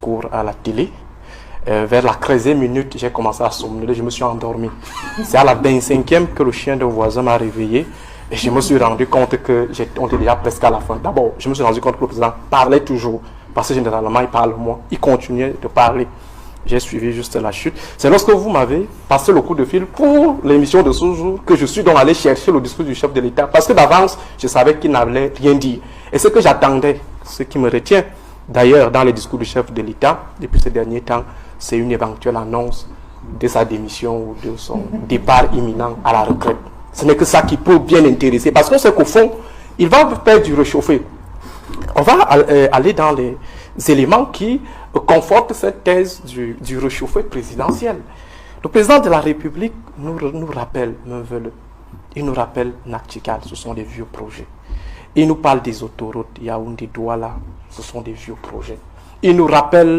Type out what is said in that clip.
discours à la télé. Vers la 13e minute, j'ai commencé à somnoler, je me suis endormi. C'est à la 25e que le chien d'un voisin m'a réveillé et je me suis rendu compte qu'on était déjà presque à la fin. D'abord, je me suis rendu compte que le président parlait toujours, parce que généralement il parle moins, il continuait de parler. J'ai suivi juste la chute. C'est lorsque vous m'avez passé le coup de fil pour l'émission de ce jour que je suis donc allé chercher le discours du chef de l'État, parce que d'avance, je savais qu'il n'allait rien dire. Et ce que j'attendais, ce qui me retient, d'ailleurs, dans les discours du chef de l'État, depuis ces derniers temps, c'est une éventuelle annonce de sa démission ou de son départ imminent à la retraite. Ce n'est que ça qui peut bien intéresser, parce qu'on sait qu'au fond, il va faire du réchauffé. On va aller dans les éléments qui confortent cette thèse du réchauffé présidentiel. Le président de la République nous rappelle Meuvele, il nous rappelle Nakchikal, ce sont des vieux projets. Il nous parle des autoroutes, Yaoundé, Douala, ce sont des vieux projets. Il nous rappelle